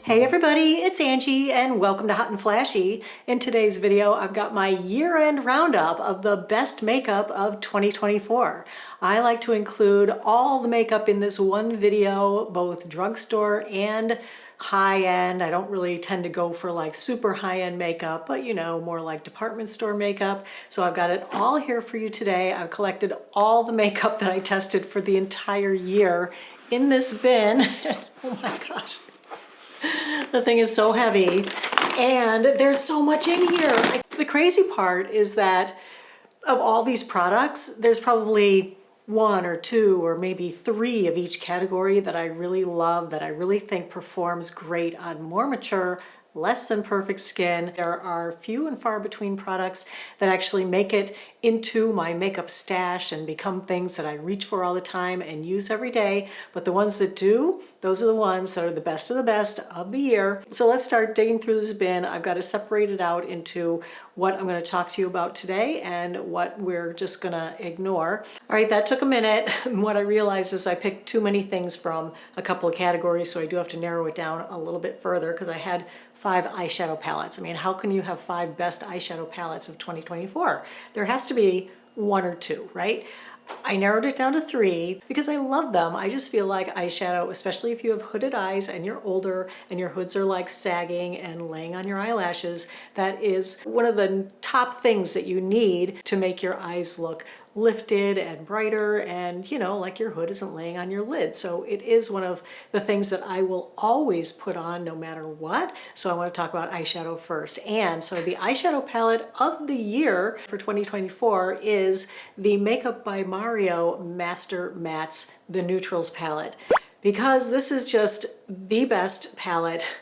Hey everybody, it's Angie and welcome to Hot and Flashy. In today's video, I've got my year-end roundup of the best makeup of 2024. I like to include all the makeup in this one video, both drugstore and high-end. I don't really tend to go for like super high-end makeup, but you know, more like department store makeup. So I've got it all here for you today. I've collected all the makeup that I tested for the entire year in this bin. Oh my gosh. The thing is so heavy and there's so much in here. The crazy part is that of all these products, there's probably one or two or maybe three of each category that I really love, that I really think performs great on more mature, less than perfect skin. There are few and far between products that actually make it into my makeup stash and become things that I reach for all the time and use every day. But the ones that do, those are the ones that are the best of the year. So let's start digging through this bin. I've got to separate it out into what I'm going to talk to you about today and what we're just going to ignore. All right, that took a minute. What I realized is I picked too many things from a couple of categories, so I do have to narrow it down a little bit further because I had 5 eyeshadow palettes. I mean, how can you have 5 best eyeshadow palettes of 2024? There has to be one or two, right? I narrowed it down to 3 because I love them. I just feel like eyeshadow, especially if you have hooded eyes and you're older and your hoods are like sagging and laying on your eyelashes, that is one of the top things that you need to make your eyes look lifted and brighter and, you know, like your hood isn't laying on your lid. So it is one of the things that I will always put on no matter what. So I want to talk about eyeshadow first. And so the eyeshadow palette of the year for 2024 is the Makeup by Mario Master Mattes The Neutrals palette, because this is just the best palette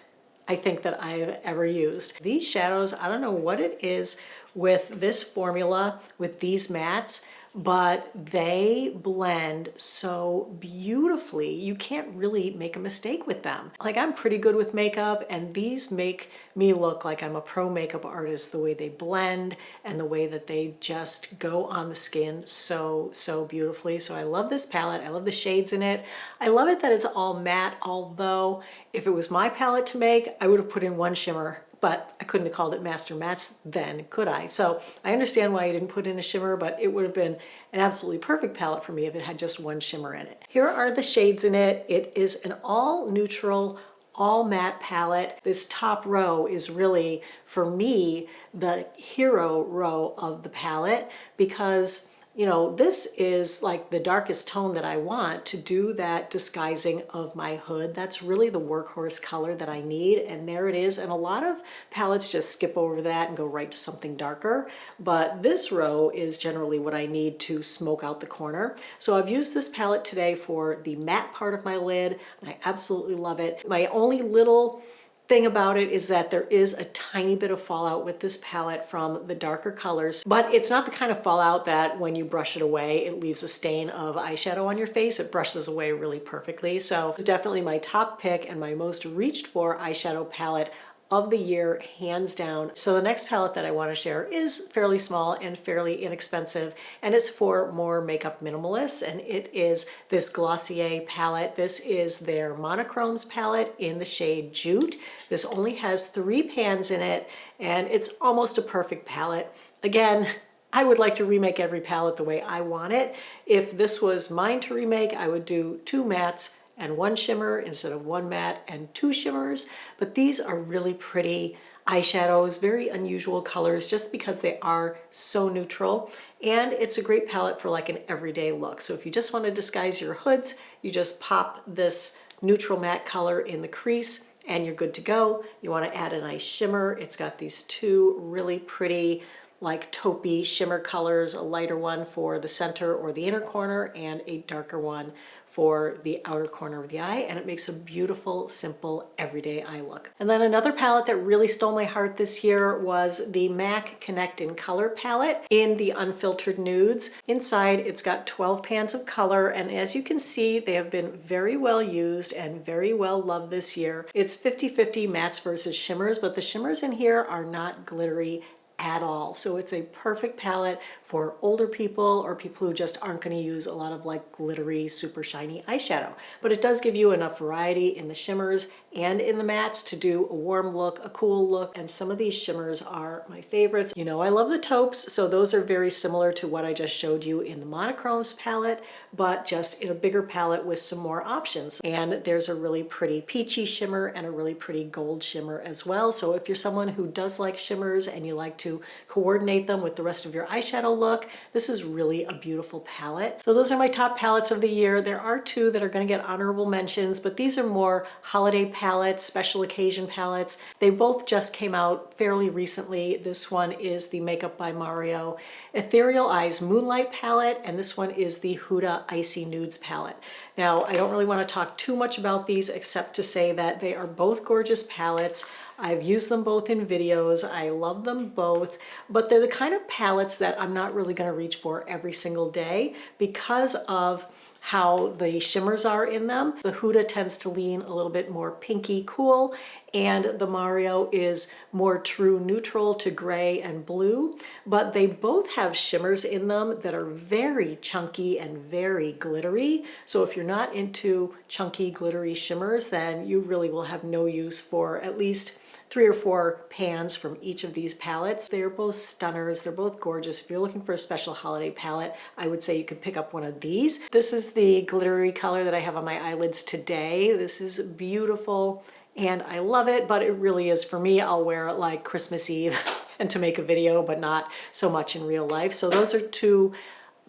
I think that I've ever used. These shadows, I don't know what it is with this formula, with these mattes, but they blend so beautifully. You can't really make a mistake with them. Like, I'm pretty good with makeup, and these make me look like I'm a pro makeup artist, the way they blend and the way that they just go on the skin so beautifully. So I love this palette. I love the shades in it. I love it that it's all matte, although if it was my palette to make, I would have put in one shimmer, but I couldn't have called it Master Mattes then, could I? So I understand why I didn't put in a shimmer, but it would have been an absolutely perfect palette for me if it had just one shimmer in it. Here are the shades in it. It is an all neutral, all matte palette. This top row is really, for me, the hero row of the palette because, you know, this is like the darkest tone that I want to do that disguising of my hood. That's really the workhorse color that I need, and there it is. And a lot of palettes just skip over that and go right to something darker, but this row is generally what I need to smoke out the corner. So I've used this palette today for the matte part of my lid, and I absolutely love it. My only little thing about it is that there is a tiny bit of fallout with this palette from the darker colors, but it's not the kind of fallout that when you brush it away, it leaves a stain of eyeshadow on your face. It brushes away really perfectly. So it's definitely my top pick and my most reached for eyeshadow palette of the year, hands down. So the next palette that I want to share is fairly small and fairly inexpensive, and it's for more makeup minimalists, and it is this Glossier palette. This is their Monochromes palette in the shade Jute. This only has 3 pans in it, and it's almost a perfect palette. Again, I would like to remake every palette the way I want it. If this was mine to remake, I would do 2 mattes and 1 shimmer instead of 1 matte and 2 shimmers. But these are really pretty eyeshadows, very unusual colors just because they are so neutral. And it's a great palette for like an everyday look. So if you just want to disguise your hoods, you just pop this neutral matte color in the crease and you're good to go. You want to add a nice shimmer. It's got these 2 really pretty like taupey shimmer colors, a lighter one for the center or the inner corner and a darker one for the outer corner of the eye, and it makes a beautiful, simple, everyday eye look. And then another palette that really stole my heart this year was the MAC Connect in Color palette in the Unfiltered Nudes. Inside, it's got 12 pans of color, and as you can see, they have been very well used and very well loved this year. It's 50-50 mattes versus shimmers, but the shimmers in here are not glittery at all. So it's a perfect palette for older people or people who just aren't going to use a lot of like glittery, super shiny eyeshadow. But it does give you enough variety in the shimmers and in the mattes to do a warm look, a cool look, and some of these shimmers are my favorites. You know, I love the taupes, so those are very similar to what I just showed you in the monochromes palette, but just in a bigger palette with some more options. And there's a really pretty peachy shimmer and a really pretty gold shimmer as well. So if you're someone who does like shimmers and you like to coordinate them with the rest of your eyeshadow look, this is really a beautiful palette. So those are my top palettes of the year. There are two that are going to get honorable mentions, but these are more holiday palettes, special occasion palettes. They both just came out fairly recently. This one is the Makeup by Mario Ethereal Eyes Moonlight palette, and this one is the Huda Icy Nudes palette. Now, I don't really want to talk too much about these except to say that they are both gorgeous palettes. I've used them both in videos. I love them both, but they're the kind of palettes that I'm not really going to reach for every single day because of how the shimmers are in them. The Huda tends to lean a little bit more pinky cool, and the Mario is more true neutral to gray and blue, but they both have shimmers in them that are very chunky and very glittery. So if you're not into chunky glittery shimmers, then you really will have no use for at least 3 or 4 pans from each of these palettes. They're both stunners. They're both gorgeous. If you're looking for a special holiday palette, I would say you could pick up one of these. This is the glittery color that I have on my eyelids today. This is beautiful and I love it, but it really is, for me, I'll wear it like Christmas Eve and to make a video, but not so much in real life. So those are two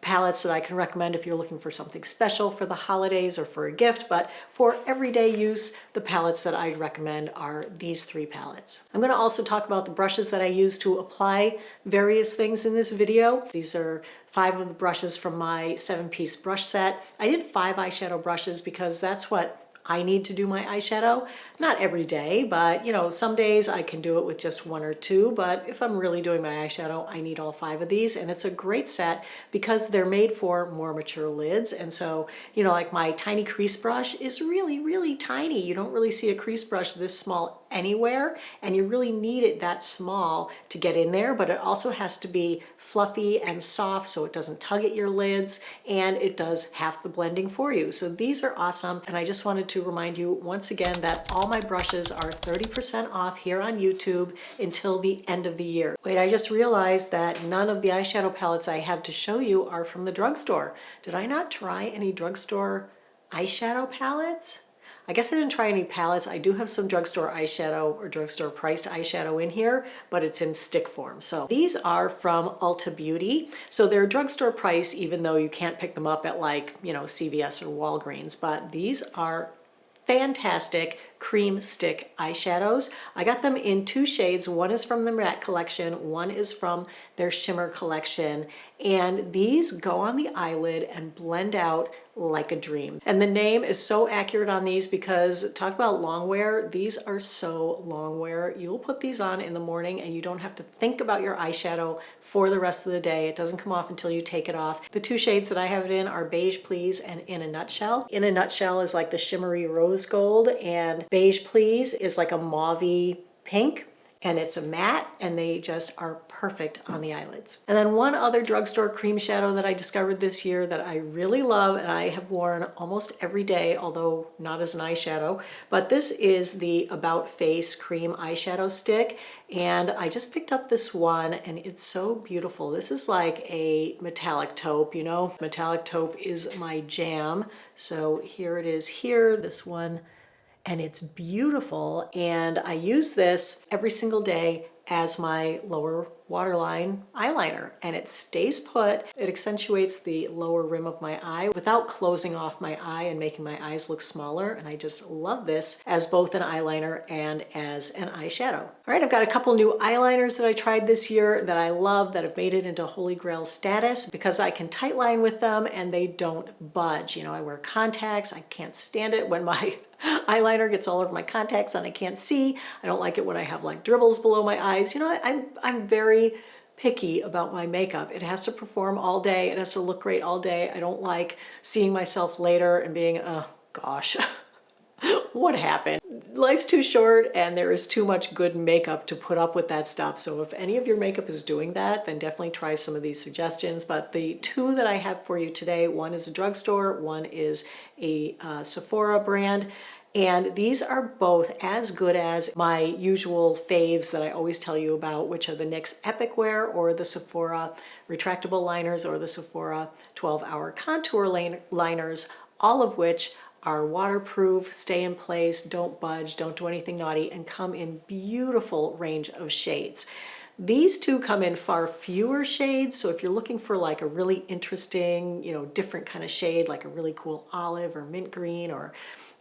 palettes that I can recommend if you're looking for something special for the holidays or for a gift, but for everyday use, the palettes that I'd recommend are these 3 palettes. I'm going to also talk about the brushes that I use to apply various things in this video. These are 5 of the brushes from my 7-piece brush set. I did 5 eyeshadow brushes because that's what I need to do my eyeshadow. Not every day, but you know, some days I can do it with just 1 or 2, but if I'm really doing my eyeshadow, I need all 5 of these, and it's a great set because they're made for more mature lids. And so, you know, like my tiny crease brush is really, really tiny. You don't really see a crease brush this small anywhere, and you really need it that small to get in there, but it also has to be fluffy and soft so it doesn't tug at your lids, and it does half the blending for you. So these are awesome, and I just wanted to remind you once again that all my brushes are 30% off here on YouTube until the end of the year. Wait, I just realized that none of the eyeshadow palettes I have to show you are from the drugstore. Did I not try any drugstore eyeshadow palettes? I guess I didn't try any palettes. I do have some drugstore eyeshadow or drugstore priced eyeshadow in here, but it's in stick form. So these are from Ulta Beauty. So they're drugstore price, even though you can't pick them up at like, you know, CVS or Walgreens, but these are fantastic cream stick eyeshadows. I got them in 2 shades. One is from the matte collection, one is from their shimmer collection, and these go on the eyelid and blend out like a dream. And the name is so accurate on these because talk about long wear, these are so long wear. You'll put these on in the morning and you don't have to think about your eyeshadow for the rest of the day. It doesn't come off until you take it off. The 2 shades that I have it in are Beige Please and In a Nutshell. In a Nutshell is like the shimmery rose gold, and Beige Please is like a mauvey pink, and it's a matte, and they just are perfect on the eyelids. And then one other drugstore cream shadow that I discovered this year that I really love and I have worn almost every day, although not as an eyeshadow, but this is the About Face cream eyeshadow stick, and I just picked up this one and it's so beautiful. This is like a metallic taupe, you know? Metallic taupe is my jam. So here it is here, this one, and it's beautiful, and I use this every single day as my lower waterline eyeliner, and it stays put. It accentuates the lower rim of my eye without closing off my eye and making my eyes look smaller, and I just love this as both an eyeliner and as an eyeshadow. All right, I've got a couple new eyeliners that I tried this year that I love, that have made it into Holy Grail status because I can tightline with them and they don't budge. You know, I wear contacts. I can't stand it when my eyeliner gets all over my contacts and I can't see. I don't like it when I have like dribbles below my eyes. You know, I'm very picky about my makeup. It has to perform all day. It has to look great all day. I don't like seeing myself later and being, oh gosh, what happened? Life's too short and there is too much good makeup to put up with that stuff. So if any of your makeup is doing that, then definitely try some of these suggestions. But the two that I have for you today, one is a drugstore, one is a Sephora brand. And these are both as good as my usual faves that I always tell you about, which are the NYX Epic Wear or the Sephora retractable liners or the Sephora 12-hour contour liners, all of which are waterproof, stay in place, don't budge, don't do anything naughty, and come in beautiful range of shades. These two come in far fewer shades, so if you're looking for like a really interesting, different kind of shade, like a really cool olive or mint green or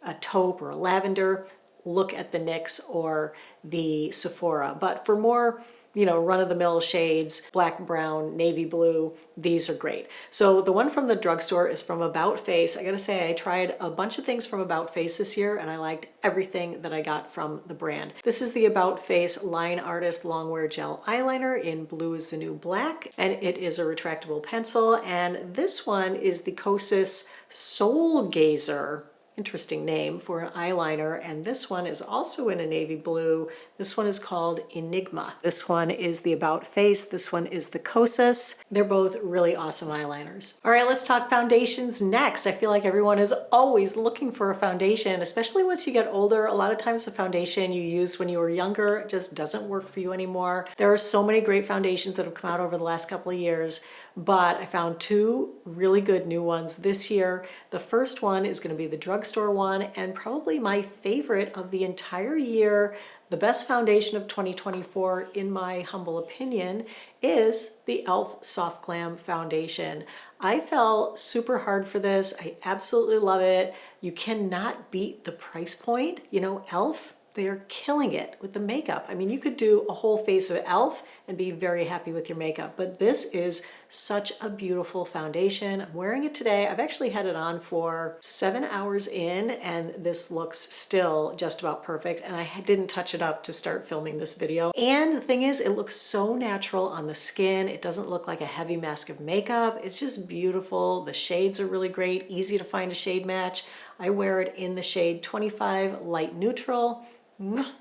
a taupe or a lavender, look at the NYX or the Sephora. But for more, run-of-the-mill shades, black, brown, navy blue, these are great. So the one from the drugstore is from About Face. I gotta say, I tried a bunch of things from About Face this year and I liked everything that I got from the brand. This is the About Face Line Artist Longwear Gel Eyeliner in Blue is the New Black, and it is a retractable pencil. And this one is the Kosas Soul Gazer. Interesting name for an eyeliner, and this one is also in a navy blue. This one is called Enigma. This one is the About Face. This one is the Kosas. They're both really awesome eyeliners. All right, let's talk foundations next. I feel like everyone is always looking for a foundation, especially once you get older. A lot of times the foundation you used when you were younger just doesn't work for you anymore. There are so many great foundations that have come out over the last couple of years, but I found two really good new ones this year. The first one is going to be the drugstore one, and probably my favorite of the entire year. The best foundation of 2024, in my humble opinion, is the e.l.f. Soft Glam Foundation. I fell super hard for this. I absolutely love it. You cannot beat the price point. e.l.f., they're killing it with the makeup. I mean, you could do a whole face of e.l.f. and be very happy with your makeup, but this is such a beautiful foundation. I'm wearing it today. I've actually had it on for 7 hours in, and this looks still just about perfect, and I didn't touch it up to start filming this video. And the thing is, it looks so natural on the skin. It doesn't look like a heavy mask of makeup. It's just beautiful. The shades are really great, easy to find a shade match. I wear it in the shade 25 Light Neutral.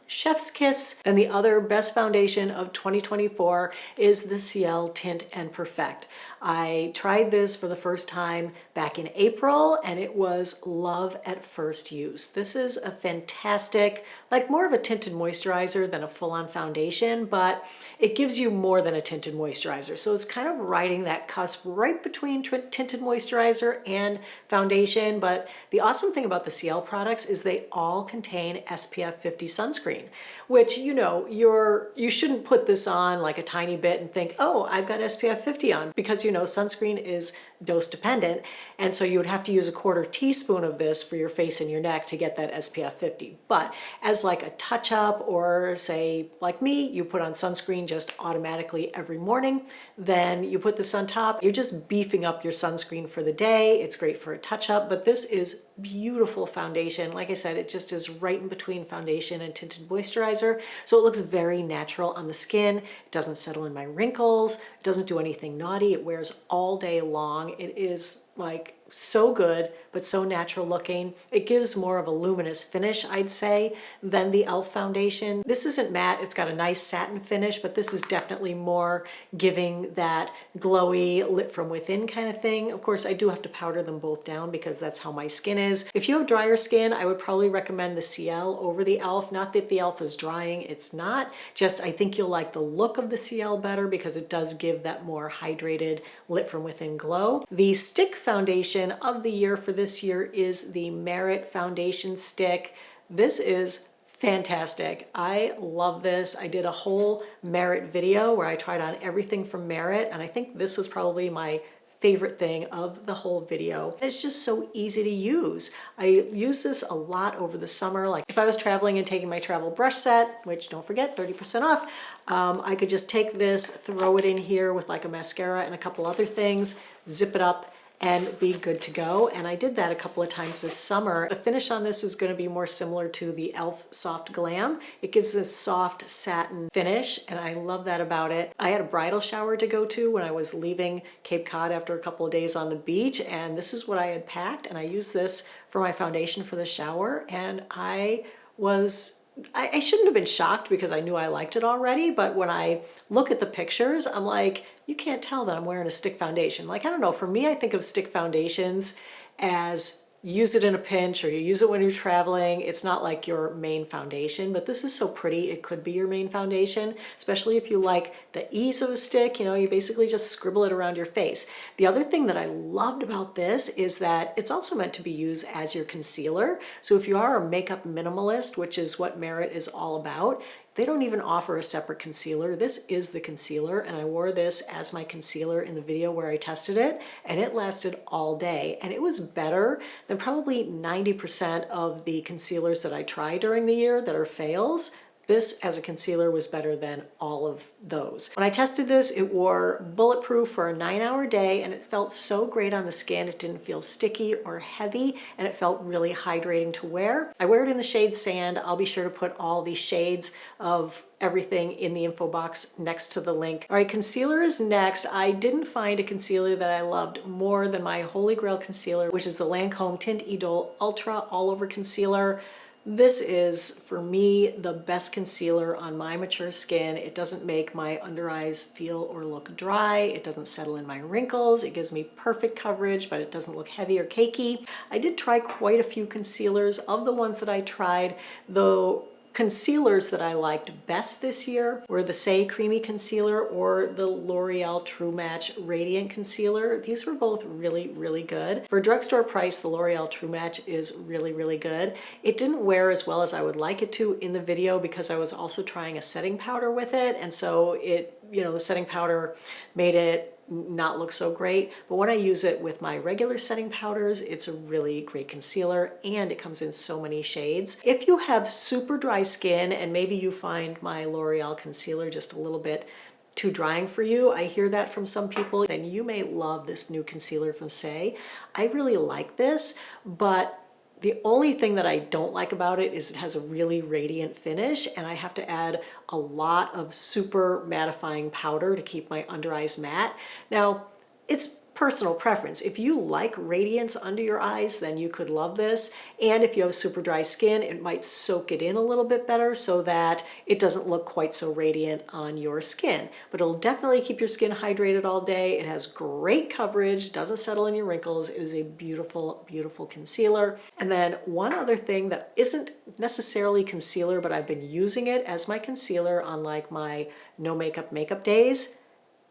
Chef's kiss. And the other best foundation of 2024 is the Ciel Tint and Perfect. I tried this for the first time back in April, and it was love at first use. This is a fantastic, like more of a tinted moisturizer than a full-on foundation, but it gives you more than a tinted moisturizer. So it's kind of riding that cusp right between tinted moisturizer and foundation. But the awesome thing about the Ciel products is they all contain SPF 50 sunscreen, which, you shouldn't put this on like a tiny bit and think, oh, I've got SPF 50 on, because sunscreen is dose dependent, and so you would have to use a 1/4 teaspoon of this for your face and your neck to get that SPF 50. But as like a touch up, or say like me, you put on sunscreen just automatically every morning, then you put this on top, you're just beefing up your sunscreen for the day. It's great for a touch up, but this is beautiful foundation. Like I said, it just is right in between foundation and tinted moisturizer. So it looks very natural on the skin. It doesn't settle in my wrinkles. It doesn't do anything naughty. It wears all day long. It is like so good, but so natural looking. It gives more of a luminous finish, I'd say, than the e.l.f. foundation. This isn't matte, it's got a nice satin finish, but this is definitely more giving that glowy lit from within kind of thing. Of course, I do have to powder them both down because that's how my skin is. If you have drier skin, I would probably recommend the Ciel over the e.l.f. Not that the e.l.f. is drying, it's not. Just I think you'll like the look of the Ciel better because it does give that more hydrated, lit from within glow. The stick foundation of the year for this year is the Merit Foundation Stick. This is fantastic. I love this. I did a whole Merit video where I tried on everything from Merit, and I think this was probably my favorite thing of the whole video. It's just so easy to use. I use this a lot over the summer. Like if I was traveling and taking my travel brush set, which don't forget 30% off, I could just take this, throw it in here with like a mascara and a couple other things, zip it up, and be good to go. And I did that a couple of times this summer. The finish on this is going to be more similar to the e.l.f. Soft Glam. It gives this soft satin finish, and I love that about it. I had a bridal shower to go to when I was leaving Cape Cod after a couple of days on the beach, and this is what I had packed, and I used this for my foundation for the shower, and I shouldn't have been shocked because I knew I liked it already, but when I look at the pictures, I'm like, you can't tell that I'm wearing a stick foundation. Like, I don't know, for me, I think of stick foundations as you use it in a pinch or you use it when you're traveling. It's not like your main foundation, but this is so pretty. It could be your main foundation, especially if you like the ease of a stick. You know, you basically just scribble it around your face. The other thing that I loved about this is that it's also meant to be used as your concealer. So if you are a makeup minimalist, which is what Merit is all about, they don't even offer a separate concealer. This is the concealer, and I wore this as my concealer in the video where I tested it, and it lasted all day. And it was better than probably 90% of the concealers that I try during the year that are fails. This as a concealer was better than all of those. When I tested this, it wore bulletproof for a 9-hour day, and it felt so great on the skin. It didn't feel sticky or heavy, and it felt really hydrating to wear. I wear it in the shade Sand. I'll be sure to put all the shades of everything in the info box next to the link. All right, concealer is next. I didn't find a concealer that I loved more than my Holy Grail concealer, which is the Lancome Tint Idole Ultra All Over Concealer. This is, for me, the best concealer on my mature skin. It doesn't make my under eyes feel or look dry. It doesn't settle in my wrinkles. It gives me perfect coverage, but it doesn't look heavy or cakey. I did try quite a few concealers. Of the ones that I tried, though, concealers that I liked best this year were the Say Creamy Concealer or the L'Oreal True Match Radiant Concealer. These were both really, really good. For a drugstore price, the L'Oreal True Match is really, really good. It didn't wear as well as I would like it to in the video because I was also trying a setting powder with it, and so it, you know, the setting powder made it not look so great, but when I use it with my regular setting powders, it's a really great concealer, and it comes in so many shades. If you have super dry skin and maybe you find my L'Oreal concealer just a little bit too drying for you, I hear that from some people, then you may love this new concealer from Say. I really like this, but the only thing that I don't like about it is it has a really radiant finish, and I have to add a lot of super mattifying powder to keep my under eyes matte. Now, it's personal preference. If you like radiance under your eyes, then you could love this. And if you have super dry skin, it might soak it in a little bit better so that it doesn't look quite so radiant on your skin. But it'll definitely keep your skin hydrated all day. It has great coverage, doesn't settle in your wrinkles. It is a beautiful, beautiful concealer. And then one other thing that isn't necessarily concealer, but I've been using it as my concealer on like my no makeup days,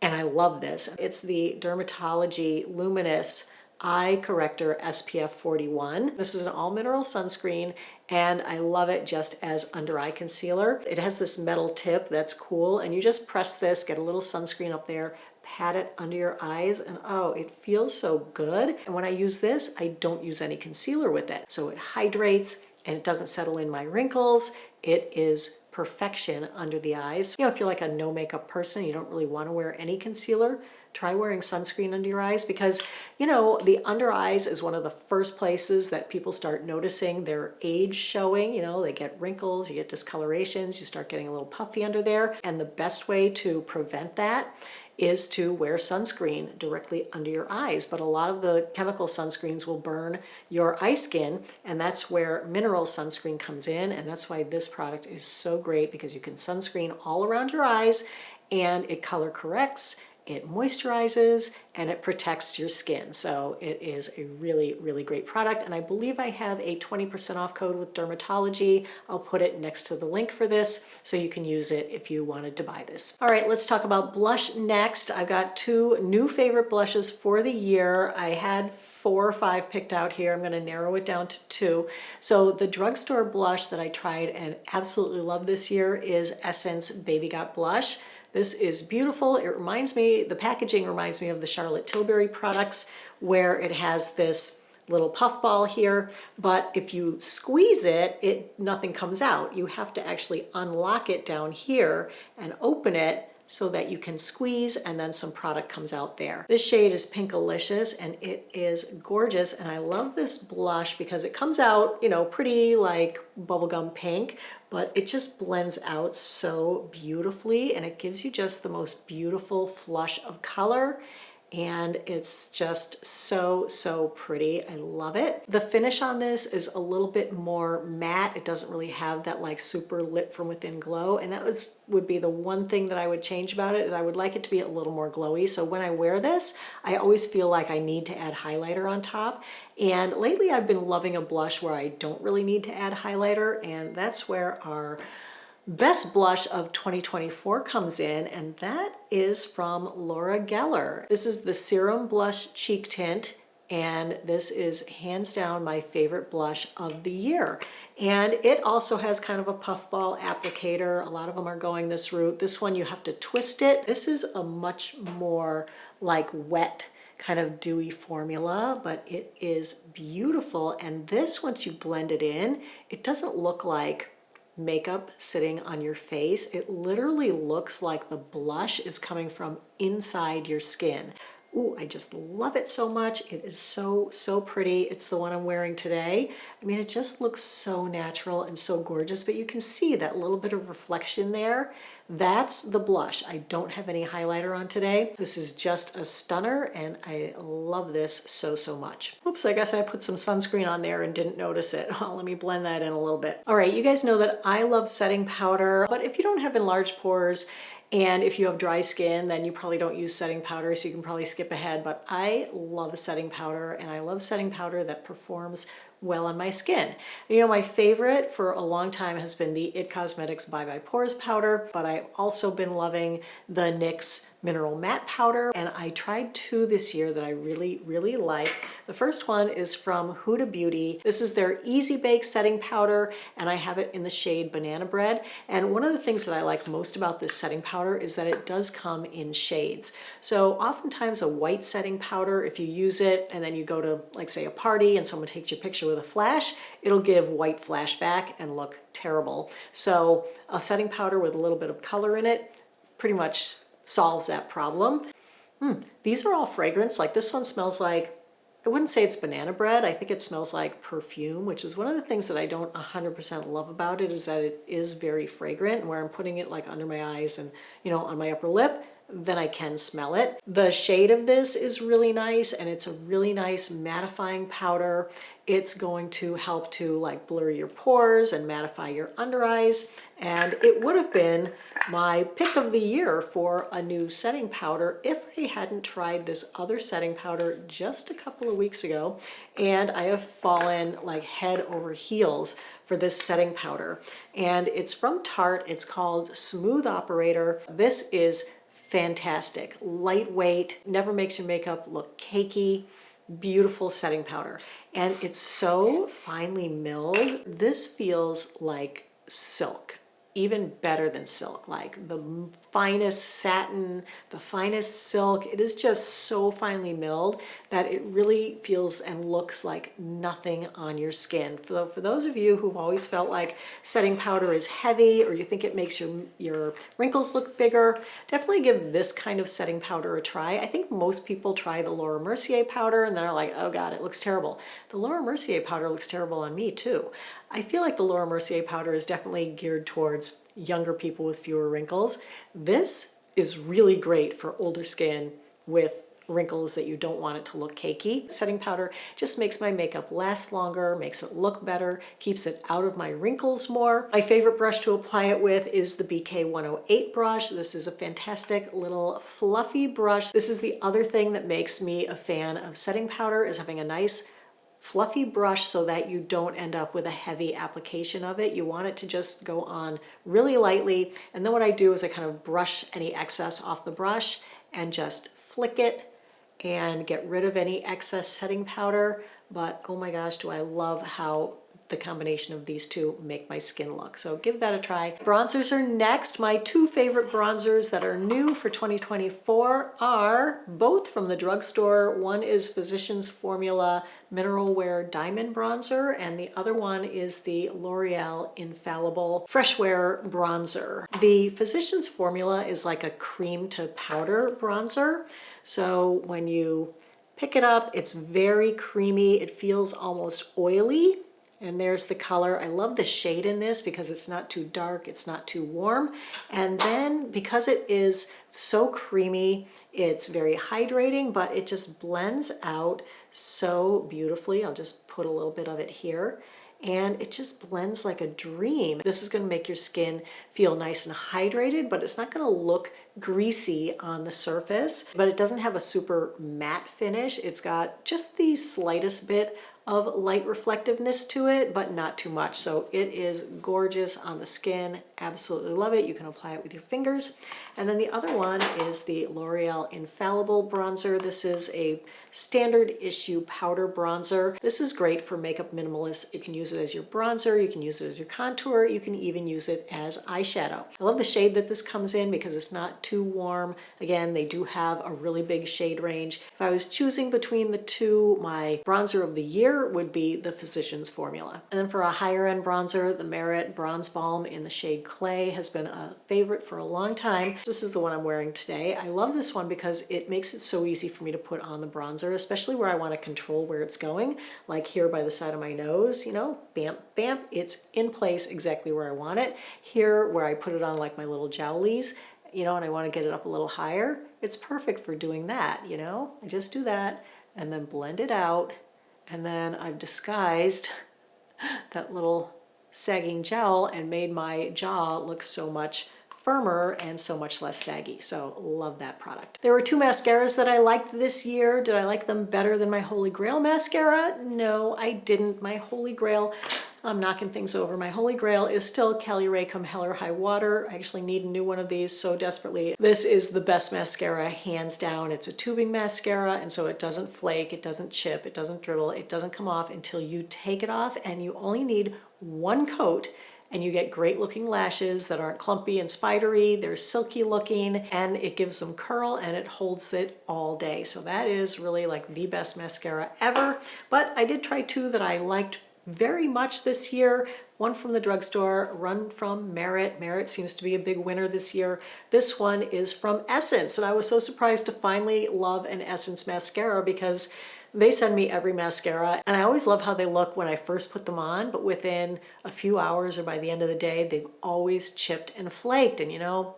and I love this. It's the Dermatology Luminous Eye Corrector SPF 41. This is an all mineral sunscreen, and I love it just as under eye concealer. It has this metal tip that's cool, and you just press this, get a little sunscreen up there, pat it under your eyes, and oh, it feels so good. And when I use this, I don't use any concealer with it. So it hydrates and it doesn't settle in my wrinkles. It is perfection under the eyes. You know, if you're like a no makeup person, you don't really want to wear any concealer, try wearing sunscreen under your eyes because, you know, the under eyes is one of the first places that people start noticing their age showing. You know, they get wrinkles, you get discolorations, you start getting a little puffy under there. And the best way to prevent that is to wear sunscreen directly under your eyes. But a lot of the chemical sunscreens will burn your eye skin, and that's where mineral sunscreen comes in. And that's why this product is so great, because you can sunscreen all around your eyes and it color corrects, it moisturizes, and it protects your skin. So it is a really, really great product. And I believe I have a 20% off code with Dermatology. I'll put it next to the link for this so you can use it if you wanted to buy this. All right, let's talk about blush next. I've got 2 new favorite blushes for the year. I had 4 or 5 picked out here. I'm gonna narrow it down to 2. So the drugstore blush that I tried and absolutely love this year is Essence Baby Got Blush. This is beautiful. It reminds me, the packaging reminds me of the Charlotte Tilbury products, where it has this little puff ball here, but if you squeeze it, nothing comes out. You have to actually unlock it down here and open it so that you can squeeze, and then some product comes out there. This shade is Pinkalicious, and it is gorgeous, and I love this blush because it comes out, you know, pretty like bubblegum pink, but it just blends out so beautifully, and it gives you just the most beautiful flush of color. and it's just so pretty. I love it. The finish on this is a little bit more matte. It doesn't really have that like super lit from within glow, and that would be the one thing that I would change about it, is I would like it to be a little more glowy. So when I wear this, I always feel like I need to add highlighter on top. And lately I've been loving a blush where I don't really need to add highlighter, and that's where our best blush of 2024 comes in, and that is from Laura Geller. This is the Serum Blush Cheek Tint, and this is hands down my favorite blush of the year. And it also has kind of a puffball applicator. A lot of them are going this route. This one you have to twist it. This is a much more like wet kind of dewy formula, but it is beautiful. And this, once you blend it in, it doesn't look like makeup sitting on your face. It literally looks like the blush is coming from inside your skin. Ooh, I just love it so much. It is so pretty. It's the one I'm wearing today. I mean, it just looks so natural and so gorgeous, but you can see that little bit of reflection there. That's the blush. I don't have any highlighter on today. This is just a stunner, and I love this so much. Oops, I guess I put some sunscreen on there and didn't notice it. Well, let me blend that in a little bit. All right, you guys know that I love setting powder, but if you don't have enlarged pores, and if you have dry skin, then you probably don't use setting powder, so you can probably skip ahead. But I love setting powder, and I love setting powder that performs well on my skin. You know, my favorite for a long time has been the IT Cosmetics Bye Bye Pores powder, but I've also been loving the NYX Mineral Matte powder, and I tried two this year that I really like. The first one is from Huda Beauty. This is their Easy Bake setting powder, and I have it in the shade Banana Bread. And one of the things that I like most about this setting powder is that it does come in shades. So oftentimes a white setting powder, if you use it and then you go to, like, say, a party and someone takes your picture with a flash, it'll give white flashback and look terrible. So a setting powder with a little bit of color in it pretty much solves that problem. These are all fragrance. Like, this one smells like, I wouldn't say it's banana bread. I think it smells like perfume, which is one of the things that I don't 100% love about it, is that it is very fragrant. And where I'm putting it like under my eyes and, you know, on my upper lip, then I can smell it. The shade of this is really nice, and it's a really nice mattifying powder. It's going to help to like blur your pores and mattify your under eyes. And it would have been my pick of the year for a new setting powder if I hadn't tried this other setting powder just a couple of weeks ago. And I have fallen like head over heels for this setting powder. And it's from Tarte. It's called Smooth Operator. This is fantastic, lightweight, never makes your makeup look cakey, beautiful setting powder. And it's so finely milled. This feels like silk, even better than silk, like the finest satin, the finest silk. It is just so finely milled that it really feels and looks like nothing on your skin. For those of you who've always felt like setting powder is heavy, or you think it makes your wrinkles look bigger, definitely give this kind of setting powder a try. I think most people try the Laura Mercier powder and then are like, oh God, it looks terrible. The Laura Mercier powder looks terrible on me too. I feel like the Laura Mercier powder is definitely geared towards younger people with fewer wrinkles. This is really great for older skin with wrinkles that you don't want it to look cakey. Setting powder just makes my makeup last longer, makes it look better, keeps it out of my wrinkles more. My favorite brush to apply it with is the BK108 brush. This is a fantastic little fluffy brush. This is the other thing that makes me a fan of setting powder, is having a nice fluffy brush so that you don't end up with a heavy application of it. You want it to just go on really lightly. And then what I do is I kind of brush any excess off the brush and just flick it and get rid of any excess setting powder. But oh my gosh, do I love how the combination of these two make my skin look. So give that a try. Bronzers are next. My two favorite bronzers that are new for 2024 are both from the drugstore. One is Physicians Formula Mineral Wear Diamond Bronzer, and the other one is the L'Oreal Infallible Fresh Wear Bronzer. The Physicians Formula is like a cream to powder bronzer. So when you pick it up, it's very creamy. It feels almost oily. And there's the color. I love the shade in this because it's not too dark, it's not too warm. And then because it is so creamy, It's very hydrating, but it just blends out so beautifully. I'll just put a little bit of it here. And it just blends like a dream. This is going to make your skin feel nice and hydrated, but it's not going to look greasy on the surface. But it doesn't have a super matte finish. It's got just the slightest bit of light reflectiveness to it, but not too much. So it is gorgeous on the skin. Absolutely love it. You can apply it with your fingers. And then the other one is the L'Oreal Infallible Bronzer. This is a standard issue powder bronzer. This is great for makeup minimalists. You can use it as your bronzer, you can use it as your contour, you can even use it as eyeshadow. I love the shade that this comes in because it's not too warm. Again, they do have a really big shade range. If I was choosing between the two, my bronzer of the year would be the Physicians Formula. And then for a higher end bronzer, the Merit Bronze Balm in the shade Clay has been a favorite for a long time. This is the one I'm wearing today. I love this one because it makes it so easy for me to put on the bronzer, especially where I want to control where it's going, like here by the side of my nose, you know, bam, bam, it's in place exactly where I want it. Here where I put it on like my little jowlies, you know, and I want to get it up a little higher, it's perfect for doing that, you know. I just do that and then blend it out, and then I've disguised that little sagging jowl and made my jaw look so much firmer and so much less saggy. So love that product. There were two mascaras that I liked this year. Did I like them better than my Holy Grail mascara? No, I didn't. My Holy Grail, I'm knocking things over. My Holy Grail is still Cali Ray Come Hell or High Water. I actually need a new one of these so desperately. This is the best mascara, hands down. It's a tubing mascara, and so it doesn't flake, it doesn't chip, it doesn't dribble, it doesn't come off until you take it off, and you only need one coat, and you get great looking lashes that aren't clumpy and spidery. They're silky looking, and it gives them curl, and it holds it all day. So that is really like the best mascara ever. But I did try two that I liked very much this year. One from the drugstore, one from Merit. Merit seems to be a big winner this year. This one is from Essence, and I was so surprised to finally love an Essence mascara because they send me every mascara, and I always love how they look when I first put them on, but within a few hours or by the end of the day, they've always chipped and flaked, and you know,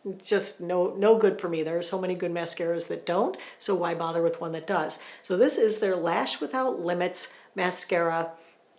it's just no good for me. There are so many good mascaras that don't, so why bother with one that does? So this is their Lash Without Limits mascara.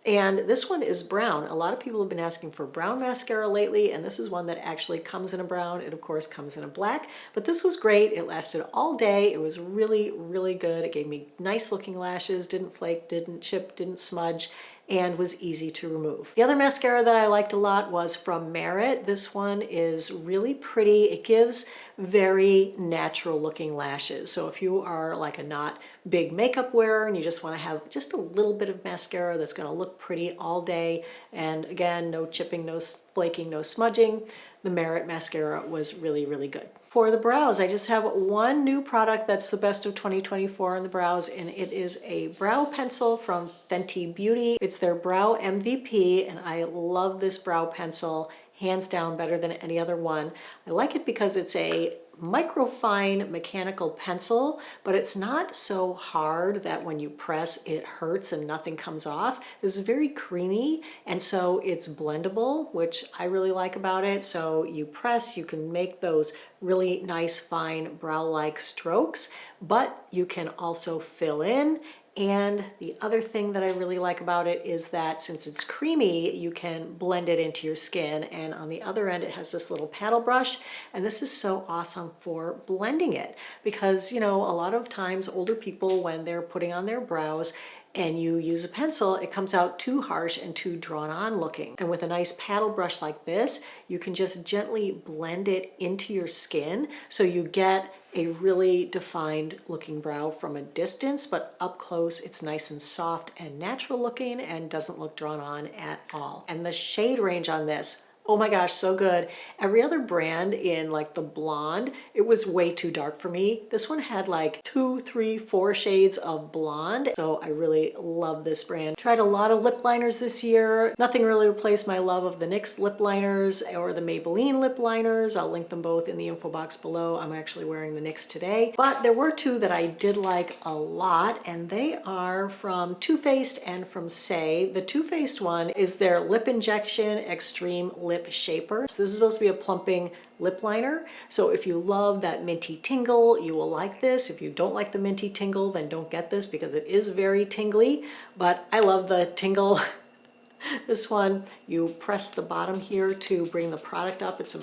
And this one is brown. A lot of people have been asking for brown mascara lately, and this is one that actually comes in a brown. It of course comes in a black, but this was great. It lasted all day. It was really, really good. It gave me nice looking lashes, didn't flake, didn't chip, didn't smudge, and was easy to remove. The other mascara that I liked a lot was from Merit. This one is really pretty. It gives very natural looking lashes. So if you are like a not big makeup wearer and you just want to have just a little bit of mascara that's going to look pretty all day, and again, no chipping, no flaking, no smudging, the Merit mascara was really, really good. For the brows, I just have one new product that's the best of 2024 on the brows, and it is a brow pencil from Fenty Beauty. It's their Brow MVP, and I love this brow pencil, hands down better than any other one. I like it because it's a microfine mechanical pencil, but it's not so hard that when you press it hurts and nothing comes off. This is very creamy, and so it's blendable, which I really like about it. So you press, you can make those really nice fine brow-like strokes, but you can also fill in. And the other thing that I really like about it is that since it's creamy, you can blend it into your skin. And on the other end, it has this little paddle brush. And this is so awesome for blending it because, you know, a lot of times older people, when they're putting on their brows, and you use a pencil, it comes out too harsh and too drawn on looking. And with a nice paddle brush like this, you can just gently blend it into your skin so you get a really defined looking brow from a distance, but up close it's nice and soft and natural looking and doesn't look drawn on at all. And the shade range on this, oh my gosh, so good. Every other brand in like the blonde, it was way too dark for me. This one had like 2, 3, 4 shades of blonde. So I really love this brand. Tried a lot of lip liners this year. Nothing really replaced my love of the NYX lip liners or the Maybelline lip liners. I'll link them both in the info box below. I'm actually wearing the NYX today. But there were two that I did like a lot, and they are from Too Faced and from Say. The Too Faced one is their Lip Injection Extreme Lip lip shaper. So this is supposed to be a plumping lip liner. So if you love that minty tingle, you will like this. If you don't like the minty tingle, then don't get this because it is very tingly, but I love the tingle. This one, you press the bottom here to bring the product up. It's a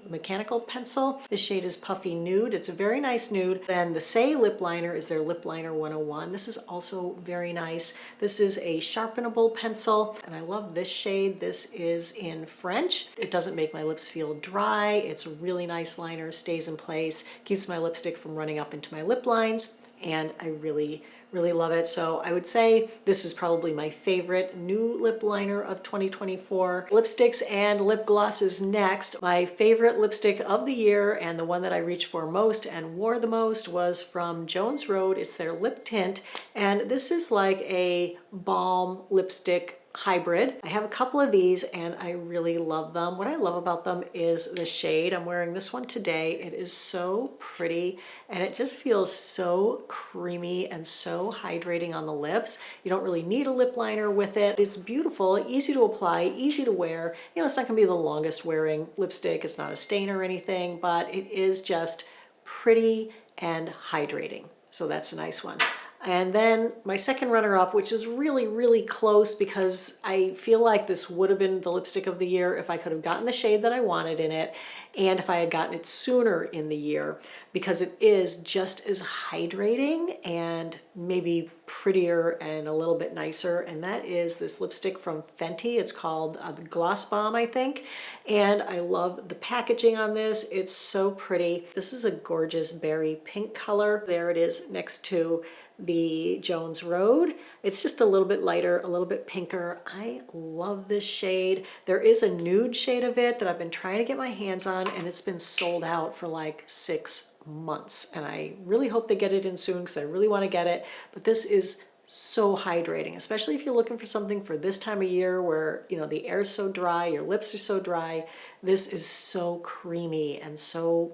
mechanical pencil. This shade is Puffy Nude. It's a very nice nude. Then the Say lip liner is their Lip Liner 101. This is also very nice. This is a sharpenable pencil, and I love this shade. This is in French. It doesn't make my lips feel dry. It's a really nice liner, stays in place, keeps my lipstick from running up into my lip lines, and I really love it. So I would say this is probably my favorite new lip liner of 2024. Lipsticks and lip glosses next. My favorite lipstick of the year and the one that I reached for most and wore the most was from Jones Road. It's their lip tint, and this is like a balm lipstick hybrid. I have a couple of these and I really love them. What I love about them is the shade. I'm wearing this one today. It is so pretty and it just feels so creamy and so hydrating on the lips. You don't really need a lip liner with it. It's beautiful, easy to apply, easy to wear. You know, it's not gonna be the longest wearing lipstick. It's not a stain or anything, but it is just pretty and hydrating. So that's a nice one. And then my second runner-up, which is really close because I feel like this would have been the lipstick of the year if I could have gotten the shade that I wanted in it and if I had gotten it sooner in the year, because it is just as hydrating and maybe prettier and a little bit nicer. And that is this lipstick from Fenty. It's called the Gloss Bomb, I think. And I love the packaging on this. It's so pretty. This is a gorgeous berry pink color. There it is next to the Jones Road. It's just a little bit lighter, a little bit pinker. I love this shade. There is a nude shade of it that I've been trying to get my hands on, and it's been sold out for like 6 months. And I really hope they get it in soon because I really want to get it. But this is so hydrating, especially if you're looking for something for this time of year where, you know, the air's so dry, your lips are so dry. This is so creamy and so,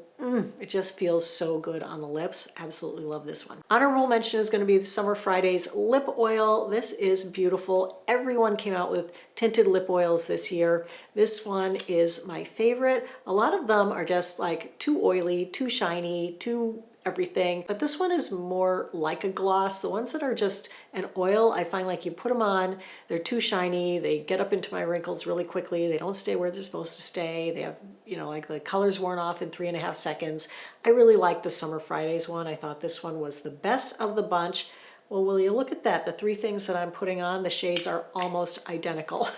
it just feels so good on the lips. Absolutely love this one. Honorable mention is going to be the Summer Fridays lip oil. This is beautiful. Everyone came out with tinted lip oils this year. This one is my favorite. A lot of them are just like too oily, too shiny, too everything, but this one is more like a gloss. The ones that are just an oil, I find like you put them on, they're too shiny, they get up into my wrinkles really quickly, they don't stay where they're supposed to stay, they have, you know, like the color's worn off in 3.5 seconds. I really like the Summer Fridays one. I thought this one was the best of the bunch. Well, will you look at that? The 3 things that I'm putting on, the shades are almost identical.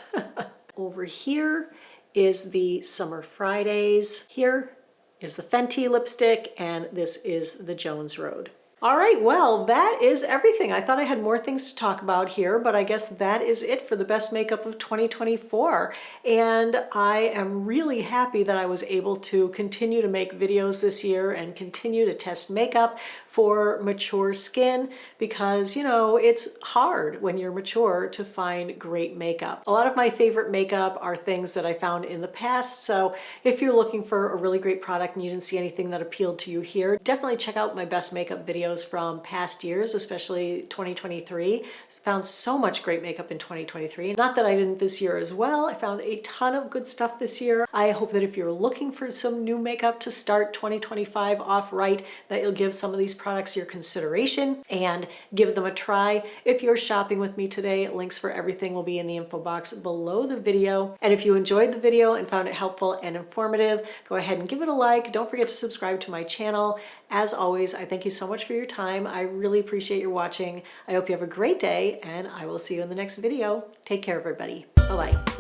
Over here is the Summer Fridays. Here is the Fenty lipstick, and this is the Jones Road. All right, well, that is everything. I thought I had more things to talk about here, but I guess that is it for the best makeup of 2024. And I am really happy that I was able to continue to make videos this year and continue to test makeup for mature skin because, you know, it's hard when you're mature to find great makeup. A lot of my favorite makeup are things that I found in the past. So if you're looking for a really great product and you didn't see anything that appealed to you here, definitely check out my best makeup videos from past years, especially 2023. Found so much great makeup in 2023. Not that I didn't this year as well. I found a ton of good stuff this year. I hope that if you're looking for some new makeup to start 2025 off right, that you'll give some of these products your consideration and give them a try. If you're shopping with me today, links for everything will be in the info box below the video. And if you enjoyed the video and found it helpful and informative, go ahead and give it a like. Don't forget to subscribe to my channel. As always, I thank you so much for your time. I really appreciate your watching. I hope you have a great day, and I will see you in the next video. Take care, everybody. Bye-bye.